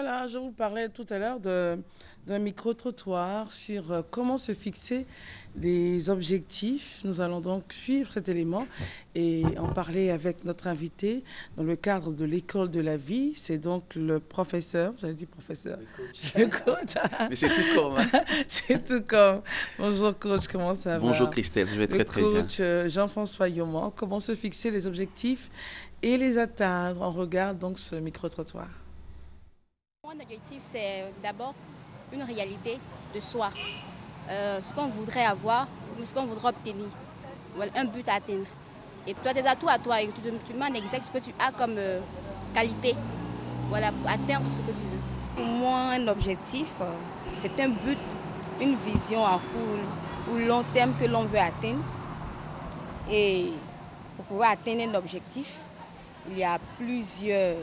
Voilà, je vous parlais tout à l'heure d'un micro-trottoir sur comment se fixer des objectifs. Nous allons donc suivre cet élément et en parler avec notre invité dans le cadre de l'école de la vie. C'est donc le professeur, j'allais dire professeur, le coach. Mais c'est tout comme. Hein. C'est tout comme. Bonjour coach, comment ça va? Bonjour Christelle, je vais très très bien. Coach Jean-François Yoman, comment se fixer les objectifs et les atteindre? On regarde donc ce micro-trottoir. Mon objectif, c'est d'abord une réalité de soi, ce qu'on voudrait avoir, ce qu'on voudrait obtenir, voilà, un but à atteindre. Et toi, tes atouts à toi, et tu demandes exact ce que tu as comme qualité, voilà, pour atteindre ce que tu veux. Pour moi, un objectif, c'est un but, une vision à court ou long terme que l'on veut atteindre. Et pour pouvoir atteindre un objectif, il y a plusieurs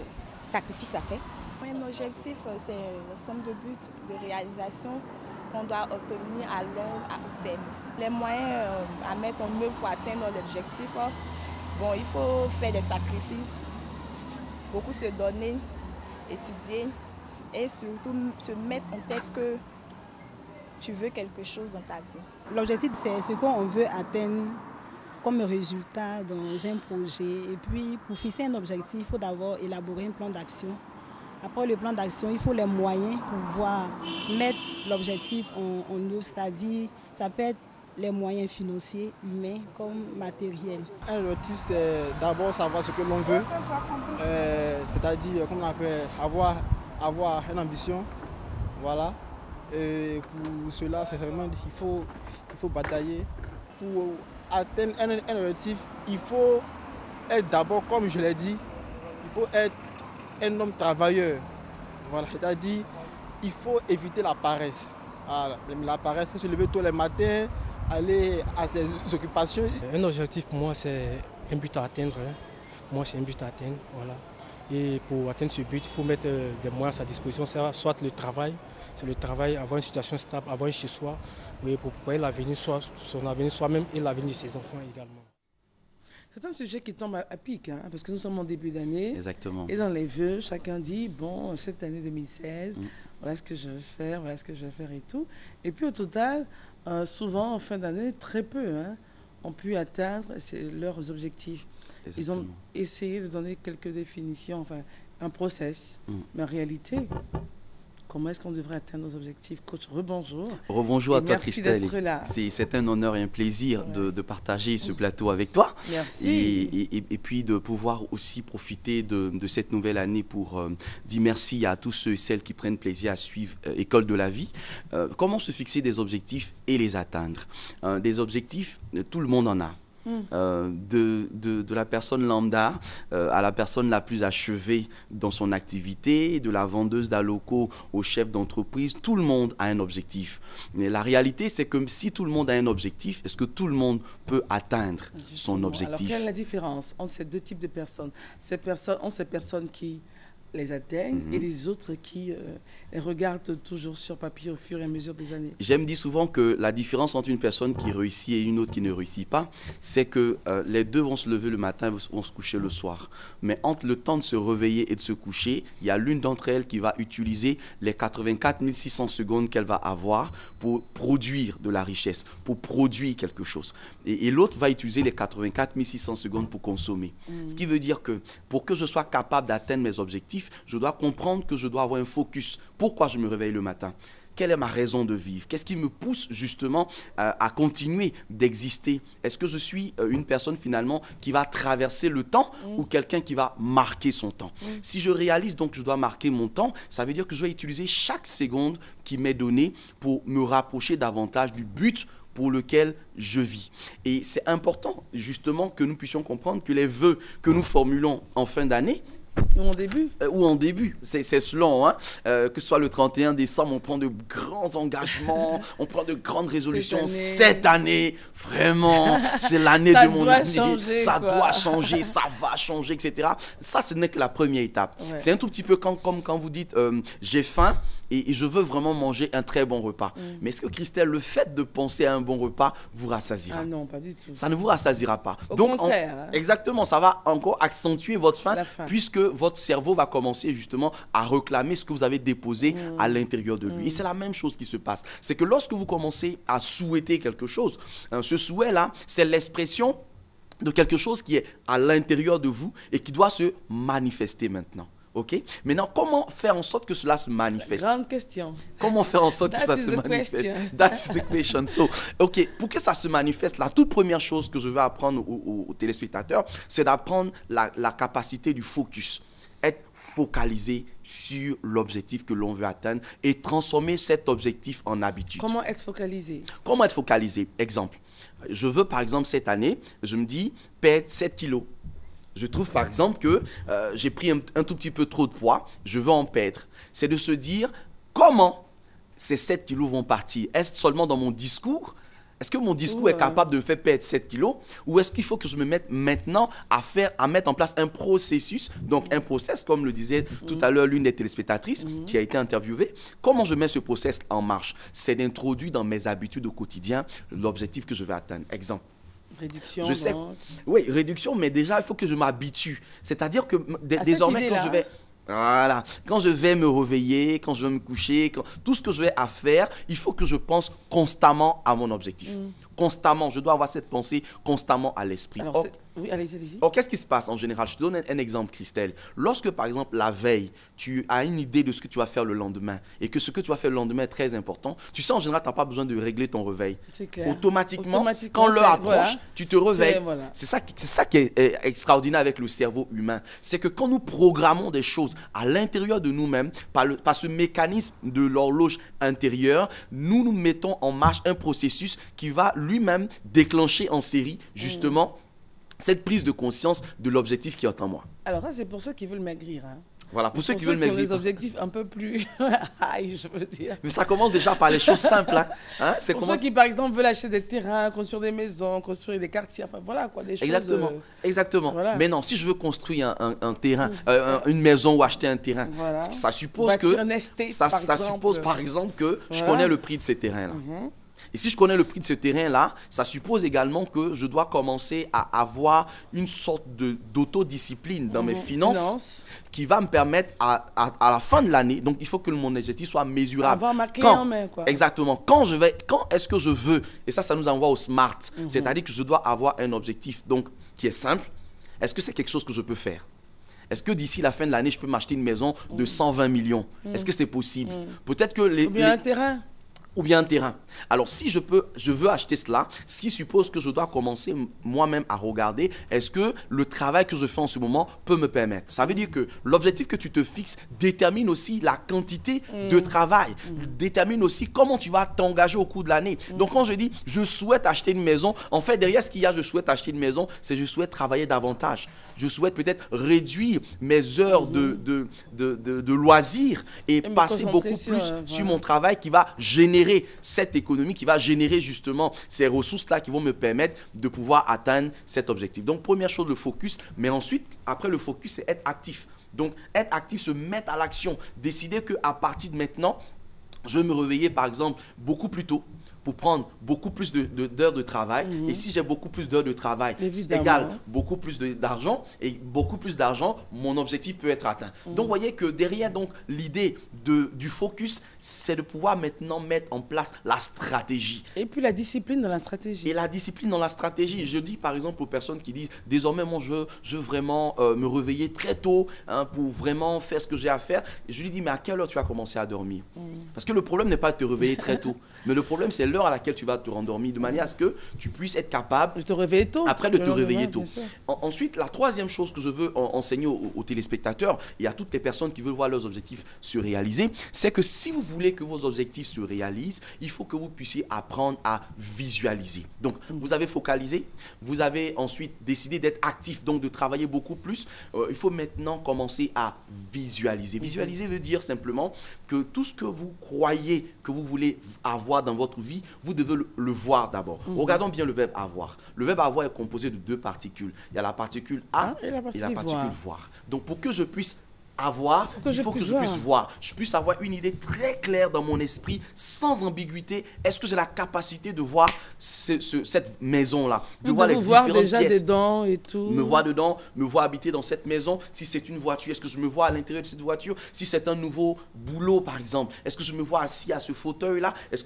sacrifices à faire. Un objectif, c'est une somme de buts, de réalisation qu'on doit obtenir à long terme. Les moyens à mettre en œuvre pour atteindre l'objectif, bon, il faut faire des sacrifices, beaucoup se donner, étudier et surtout se mettre en tête que tu veux quelque chose dans ta vie. L'objectif, c'est ce qu'on veut atteindre comme résultat dans un projet. Et puis, pour fixer un objectif, il faut d'abord élaborer un plan d'action. Après le plan d'action, il faut les moyens pour pouvoir mettre l'objectif en œuvre, c'est-à-dire ça peut être les moyens financiers, humains comme matériels. Un objectif, c'est d'abord savoir ce que l'on veut, c'est-à-dire comme on appelle avoir une ambition, voilà. Et pour cela, sincèrement, il faut batailler. Pour atteindre un objectif, il faut être d'abord, comme je l'ai dit, il faut être un homme travailleur, voilà, c'est-à-dire il faut éviter la paresse. Voilà. La paresse, il faut se lever tôt le matin, aller à ses occupations. Un objectif pour moi, c'est un but à atteindre. Hein. Pour moi, c'est un but à atteindre. Voilà. Et pour atteindre ce but, il faut mettre des moyens à sa disposition, soit le travail, c'est le travail, avoir une situation stable, avoir un chez-soi, oui, pour pouvoir l'avenir, son avenir soi-même et l'avenir de ses enfants également. C'est un sujet qui tombe à pic, hein, parce que nous sommes en début d'année. Exactement. Et dans les vœux, chacun dit, bon, cette année 2016, voilà ce que je veux faire, voilà ce que je veux faire et tout. Et puis au total, souvent en fin d'année, très peu ont pu atteindre leurs objectifs. Exactement. Ils ont essayé de donner quelques définitions, enfin un process. Mais en réalité, comment est-ce qu'on devrait atteindre nos objectifs? Coach, rebonjour. Rebonjour à toi, Christelle. Merci d'être là. C'est un honneur et un plaisir de partager ce plateau avec toi. Merci. Et puis de pouvoir aussi profiter de cette nouvelle année pour dire merci à tous ceux et celles qui prennent plaisir à suivre École de la vie. Comment se fixer des objectifs et les atteindre? Des objectifs, tout le monde en a. De la personne lambda à la personne la plus achevée dans son activité, de la vendeuse d'Aloco au chef d'entreprise, tout le monde a un objectif. Mais la réalité, c'est que si tout le monde a un objectif, est-ce que tout le monde peut atteindre son objectif? Alors, quelle est la différence entre ces deux types de personnes? Ces personnes qui les atteignent et les autres qui les regardent toujours sur papier au fur et à mesure des années. J'aime dire souvent que la différence entre une personne qui réussit et une autre qui ne réussit pas, c'est que les deux vont se lever le matin, vont se coucher le soir. Mais entre le temps de se réveiller et de se coucher, il y a l'une d'entre elles qui va utiliser les 84 600 secondes qu'elle va avoir pour produire de la richesse, pour produire quelque chose. Et l'autre va utiliser les 84 600 secondes pour consommer. Ce qui veut dire que pour que je sois capable d'atteindre mes objectifs, je dois comprendre que je dois avoir un focus. Pourquoi je me réveille le matin? Quelle est ma raison de vivre? Qu'est-ce qui me pousse justement à continuer d'exister? Est-ce que je suis une personne finalement qui va traverser le temps ou quelqu'un qui va marquer son temps? Si je réalise donc que je dois marquer mon temps, ça veut dire que je vais utiliser chaque seconde qui m'est donnée pour me rapprocher davantage du but pour lequel je vis. Et c'est important justement que nous puissions comprendre que les vœux que nous formulons en fin d'année, ou en début, c'est selon, hein, que ce soit le 31 décembre, on prend de grands engagements, on prend de grandes résolutions. Cette année, vraiment, c'est l'année de mon année. Ça doit changer, ça va changer, etc. Ça, ce n'est que la première étape. Ouais. C'est un tout petit peu comme quand vous dites j'ai faim et je veux vraiment manger un très bon repas. Mais est-ce que Christelle, le fait de penser à un bon repas vous rassasiera? Ah non, pas du tout. Ça ne vous rassasiera pas. Au contraire. Exactement, ça va encore accentuer votre faim puisque votre cerveau va commencer justement à réclamer ce que vous avez déposé à l'intérieur de lui. Et c'est la même chose qui se passe. C'est que lorsque vous commencez à souhaiter quelque chose, ce souhait-là, c'est l'expression de quelque chose qui est à l'intérieur de vous et qui doit se manifester maintenant. OK? Maintenant, comment faire en sorte que cela se manifeste? Grande question. Comment faire en sorte que ça se manifeste? That's the question. So, OK, pour que ça se manifeste, la toute première chose que je veux apprendre aux téléspectateurs, c'est d'apprendre la capacité du focus. Être focalisé sur l'objectif que l'on veut atteindre et transformer cet objectif en habitude. Comment être focalisé? Comment être focalisé? Exemple, je veux par exemple cette année, je me dis perdre 7 kilos. Je trouve par exemple que j'ai pris un tout petit peu trop de poids, je veux en perdre. C'est de se dire comment ces 7 kilos vont partir. Est-ce seulement dans mon discours? Est-ce que mon discours est capable de me faire perdre 7 kilos? Ou est-ce qu'il faut que je me mette maintenant à mettre en place un processus? Donc un process, comme le disait tout à l'heure l'une des téléspectatrices qui a été interviewée. Comment je mets ce process en marche? C'est d'introduire dans mes habitudes au quotidien l'objectif que je vais atteindre. Exemple. Réduction. Je sais, oui, réduction, mais déjà, il faut que je m'habitue. C'est-à-dire que désormais, quand je vais... Voilà. Quand je vais me réveiller, quand je vais me coucher, tout ce que je vais à faire, il faut que je pense constamment à mon objectif. Constamment, je dois avoir cette pensée constamment à l'esprit. Oui, allez-y. Or, qu'est-ce qui se passe en général? Je te donne un exemple, Christelle. Lorsque, par exemple, la veille, tu as une idée de ce que tu vas faire le lendemain et que ce que tu vas faire le lendemain est très important, tu sais, en général, tu n'as pas besoin de régler ton réveil. C'est clair. Automatiquement, quand l'heure approche, tu te réveilles. Voilà. C'est ça qui est extraordinaire avec le cerveau humain. C'est que quand nous programmons des choses à l'intérieur de nous-mêmes, par ce mécanisme de l'horloge intérieure, nous mettons en marche un processus qui va lui-même déclencher en série, justement, cette prise de conscience de l'objectif qui est en moi. Alors ça, c'est pour ceux qui veulent maigrir. Hein. Voilà, pour ceux qui veulent maigrir. Pour des objectifs un peu plus high, je veux dire. Mais ça commence déjà par les choses simples. Hein? Pour ceux qui, par exemple, veulent acheter des terrains, construire des maisons, construire des quartiers, enfin voilà quoi, des choses... Exactement. Voilà. Mais non, si je veux construire un terrain, une maison ou acheter un terrain, ça suppose ça suppose par exemple que je connais le prix de ces terrains-là. Et si je connais le prix de ce terrain-là, ça suppose également que je dois commencer à avoir une sorte d'autodiscipline dans mes finances qui va me permettre à la fin de l'année, donc il faut que mon objectif soit mesurable. Avoir ma clé en main, quoi. Exactement. Quand est-ce que je veux, et ça nous envoie au SMART, c'est-à-dire que je dois avoir un objectif donc, qui est simple. Est-ce que c'est quelque chose que je peux faire? Est-ce que d'ici la fin de l'année, je peux m'acheter une maison de 120 millions? Est-ce que c'est possible? Peut-être que un terrain. Ou bien un terrain. Alors, si je veux acheter cela, ce qui suppose que je dois commencer moi-même à regarder, est-ce que le travail que je fais en ce moment peut me permettre? Ça veut dire que l'objectif que tu te fixes détermine aussi la quantité de travail, détermine aussi comment tu vas t'engager au cours de l'année. Donc, quand je dis je souhaite acheter une maison, en fait, derrière ce qu'il y a, je souhaite acheter une maison, c'est je souhaite travailler davantage. Je souhaite peut-être réduire mes heures de loisirs et passer beaucoup plus sur mon travail qui va générer cette économie, qui va générer justement ces ressources-là qui vont me permettre de pouvoir atteindre cet objectif. Donc, première chose, le focus. Mais ensuite, après le focus, c'est être actif. Donc, être actif, se mettre à l'action. Décider qu'à partir de maintenant, je vais me réveiller, par exemple, beaucoup plus tôt pour prendre beaucoup plus d'heures de travail. Et si j'ai beaucoup plus d'heures de travail, c'est égal beaucoup plus d'argent. Et beaucoup plus d'argent, mon objectif peut être atteint. Donc, vous voyez que derrière l'idée du focus, c'est de pouvoir maintenant mettre en place la stratégie. Et puis la discipline dans la stratégie. Et la discipline dans la stratégie. Je dis par exemple aux personnes qui disent, désormais, moi, je veux vraiment me réveiller très tôt pour vraiment faire ce que j'ai à faire. Et je lui dis, mais à quelle heure tu vas commencer à dormir? Parce que le problème n'est pas de te réveiller très tôt. Mais le problème, c'est l'heure à laquelle tu vas te rendormir, de manière à ce que tu puisses être capable de te réveiller tôt. Après de te réveiller tôt. Ensuite, la troisième chose que je veux enseigner aux téléspectateurs et à toutes les personnes qui veulent voir leurs objectifs se réaliser, c'est que si vous voulez que vos objectifs se réalisent, il faut que vous puissiez apprendre à visualiser. Donc, vous avez focalisé, vous avez ensuite décidé d'être actif, donc de travailler beaucoup plus. Il faut maintenant commencer à visualiser. Visualiser veut dire simplement que tout ce que vous croyez que vous voulez avoir dans votre vie, vous devez le voir d'abord. Regardons bien le verbe avoir. Le verbe avoir est composé de deux particules. Il y a la particule A et la particule voir. Donc, pour que je puisse avoir, il faut que je puisse voir. voir. Je puisse avoir une idée très claire dans mon esprit, sans ambiguïté. Est-ce que j'ai la capacité de voir cette maison-là, de voir les vous voir différentes déjà pièces, dedans et tout. me voir dedans, me voir habiter dans cette maison. Si c'est une voiture, est-ce que je me vois à l'intérieur de cette voiture? Si c'est un nouveau boulot, par exemple, est-ce que je me vois assis à ce fauteuil-là? Est-ce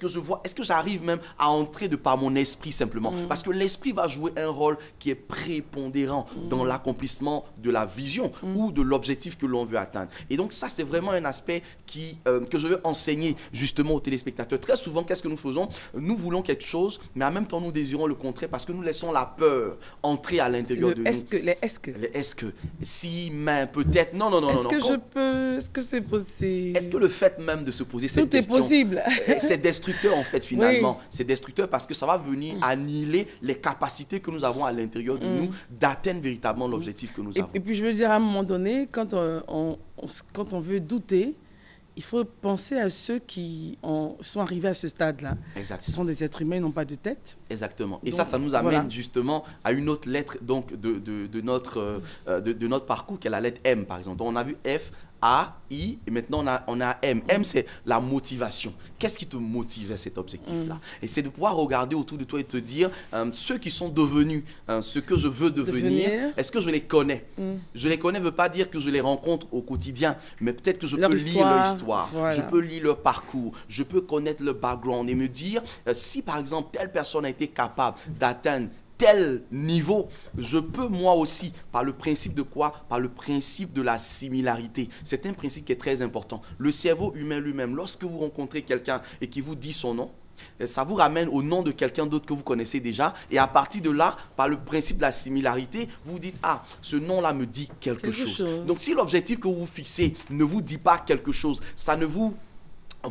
que j'arrive même à entrer de par mon esprit simplement? Parce que l'esprit va jouer un rôle qui est prépondérant dans l'accomplissement de la vision ou de l'objectif que l'on veut atteindre. Et donc ça, c'est vraiment un aspect que je veux enseigner justement aux téléspectateurs. Très souvent, qu'est-ce que nous faisons? Nous voulons quelque chose, mais en même temps, nous désirons le contraire parce que nous laissons la peur entrer à l'intérieur de nous. Les est-ce que. Les est-ce que? Si, mais, peut-être. Non, non, non. Est-ce non, que non. je peux? Est-ce que c'est possible? Est-ce que le fait même de se poser cette Tout est question, possible. c'est destructeur en fait finalement. Oui. C'est destructeur parce que ça va venir annihiler les capacités que nous avons à l'intérieur de nous d'atteindre véritablement l'objectif que nous avons. Et puis je veux dire, à un moment donné, quand on veut douter, il faut penser à ceux qui sont arrivés à ce stade-là. Exact. Ce sont des êtres humains, ils n'ont pas de tête. Exactement. Et Donc, ça nous amène voilà. justement à une autre lettre donc, de notre parcours, qui est la lettre M, par exemple. Donc, on a vu F, A, I, et maintenant on a M. M, c'est la motivation. Qu'est-ce qui te motive à cet objectif-là? Et c'est de pouvoir regarder autour de toi et te dire, ceux qui sont devenus ce que je veux devenir, est-ce que je les connais? Je les connais ne veut pas dire que je les rencontre au quotidien, mais peut-être que je peux lire leur histoire, voilà. je peux lire leur parcours, je peux connaître leur background et me dire, si par exemple telle personne a été capable d'atteindre tel niveau, je peux moi aussi, par le principe de quoi? Par le principe de la similarité. C'est un principe qui est très important. Le cerveau humain lui-même, lorsque vous rencontrez quelqu'un et qui vous dit son nom, ça vous ramène au nom de quelqu'un d'autre que vous connaissez déjà. Et à partir de là, par le principe de la similarité, vous vous dites, ah, ce nom-là me dit quelque chose. Donc si l'objectif que vous vous fixez ne vous dit pas quelque chose, ça ne vous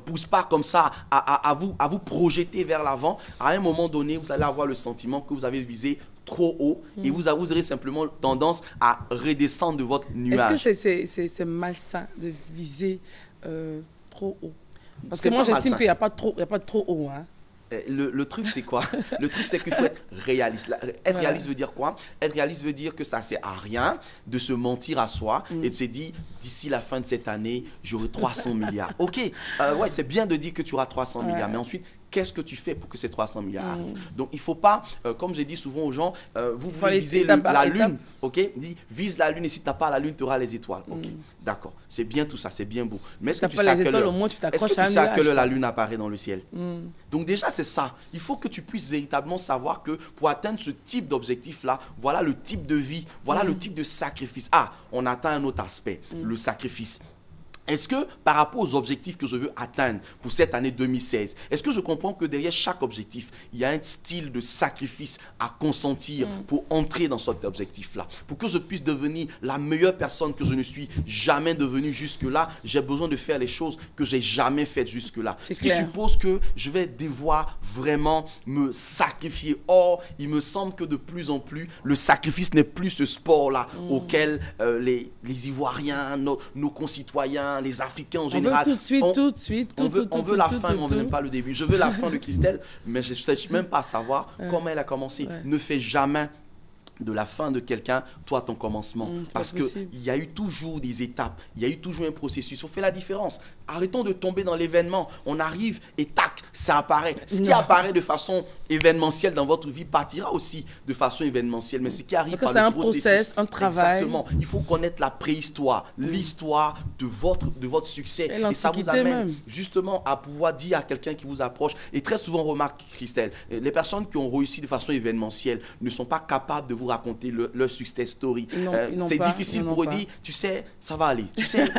pousse pas comme ça à vous projeter vers l'avant, à un moment donné, vous allez avoir le sentiment que vous avez visé trop haut et vous aurez simplement tendance à redescendre de votre nuage. Est-ce que c'est malsain de viser trop haut? Parce que C'est moi, pas j'estime malsain. qu'il n'y a pas de trop haut. Hein. Le truc, c'est quoi? Le truc, c'est qu'il faut être réaliste. Être réaliste veut dire quoi? Être réaliste veut dire que ça ne sert à rien de se mentir à soi et de se dire, d'ici la fin de cette année, j'aurai 300 milliards. Ok, ouais, c'est bien de dire que tu auras 300 milliards, mais ensuite, qu'est-ce que tu fais pour que ces 300 milliards arrivent? Donc, il ne faut pas, comme j'ai dit souvent aux gens, vous voulez viser la Lune, ok? Dis, vise la Lune et si tu n'as pas la Lune, tu auras les étoiles. Ok, d'accord. C'est bien tout ça, c'est bien beau. Mais est-ce que tu sais à quelle heure la Lune apparaît dans le ciel? Donc déjà, c'est ça. Il faut que tu puisses véritablement savoir que pour atteindre ce type d'objectif-là, voilà le type de vie, voilà le type de sacrifice. Ah, on atteint un autre aspect, le sacrifice. Est-ce que par rapport aux objectifs que je veux atteindre pour cette année 2016, est-ce que je comprends que derrière chaque objectif, il y a un style de sacrifice à consentir pour entrer dans cet objectif-là? Pour que je puisse devenir la meilleure personne que je ne suis jamais devenue jusque-là, j'ai besoin de faire les choses que j'ai jamais faites jusque-là. Ce qui suppose que je vais devoir vraiment me sacrifier. Or, il me semble que de plus en plus, le sacrifice n'est plus ce sport-là auquel les Ivoiriens, nos concitoyens, les Africains en général. On veut tout de suite. On veut la fin, mais on ne veut même pas le début. Je veux la fin de Christelle, mais je ne cherche même pas à savoir comment elle a commencé. Ne fais jamais de la fin de quelqu'un, toi, ton commencement. Parce qu'il y a eu toujours des étapes, il y a eu toujours un processus. On fait la différence. Arrêtons de tomber dans l'événement. On arrive et tac, ça apparaît. Ce qui apparaît de façon événementielle dans votre vie partira aussi de façon événementielle. Mais ce qui arrive par le processus, un travail. Exactement. Il faut connaître la préhistoire, l'histoire de votre succès. Et ça vous amène justement à pouvoir dire à quelqu'un qui vous approche. Et très souvent, remarque, Christelle, les personnes qui ont réussi de façon événementielle ne sont pas capables de vous raconter leur success story. C'est difficile pour eux de dire, tu sais, ça va aller. Tu sais,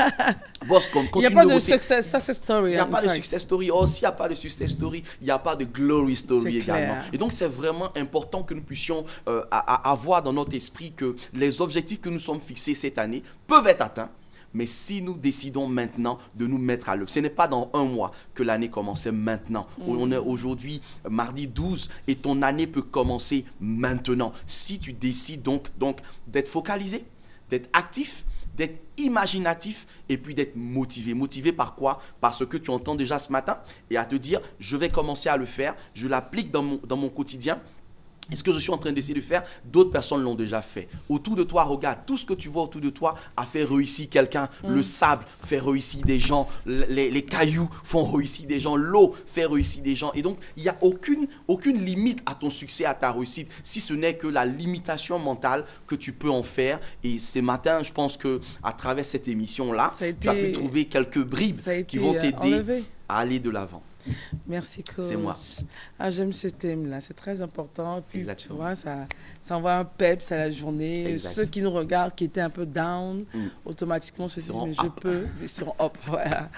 boss, continue de bosser. Success story. Il n'y a pas de success story. Oh, s'il n'y a pas de success story, il n'y a pas de glory story également. Et donc, c'est vraiment important que nous puissions avoir dans notre esprit que les objectifs que nous sommes fixés cette année peuvent être atteints. Mais si nous décidons maintenant de nous mettre à l'œuvre, ce n'est pas dans un mois que l'année commence, c'est maintenant. On est aujourd'hui mardi 12 et ton année peut commencer maintenant. Si tu décides donc d'être focalisé, d'être actif, d'être imaginatif et puis d'être motivé. Motivé par quoi? Par ce que tu entends déjà ce matin et à te dire, je vais commencer à le faire, je l'applique dans mon quotidien. Et ce que je suis en train d'essayer de faire, d'autres personnes l'ont déjà fait. Autour de toi, regarde, tout ce que tu vois autour de toi a fait réussir quelqu'un. Le sable fait réussir des gens, les cailloux font réussir des gens, l'eau fait réussir des gens. Et donc, il n'y a aucune limite à ton succès, à ta réussite, si ce n'est que la limitation mentale que tu peux en faire. Et ce matin, je pense qu'à travers cette émission-là, tu as pu trouver quelques bribes qui vont t'aider à aller de l'avant. Merci, coach. C'est moi. Ah, j'aime ce thème-là, c'est très important. Puis, Exactement. tu vois, ça envoie un peps à la journée. Exact. Ceux qui nous regardent, qui étaient un peu down, automatiquement se disent, mais je peux, ils seront up. Voilà.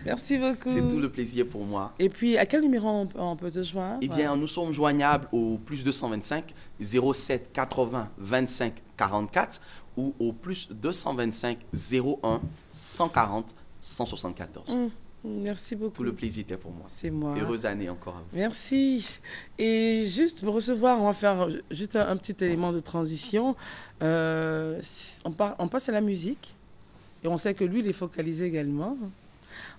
Merci beaucoup. C'est tout le plaisir pour moi. Et puis, à quel numéro on peut te joindre? Eh bien, nous sommes joignables au plus 225 07 80 25 44 ou au plus 225 01 140 174. Merci beaucoup. Tout le plaisir était pour moi. C'est moi. Heureuse année encore à vous. Merci. Et juste pour recevoir, on va faire juste un petit élément de transition. On passe à la musique. Et on sait que lui, il est focalisé également.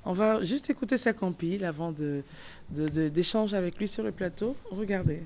On va juste écouter sa compile avant d'échanger avec lui sur le plateau. Regardez.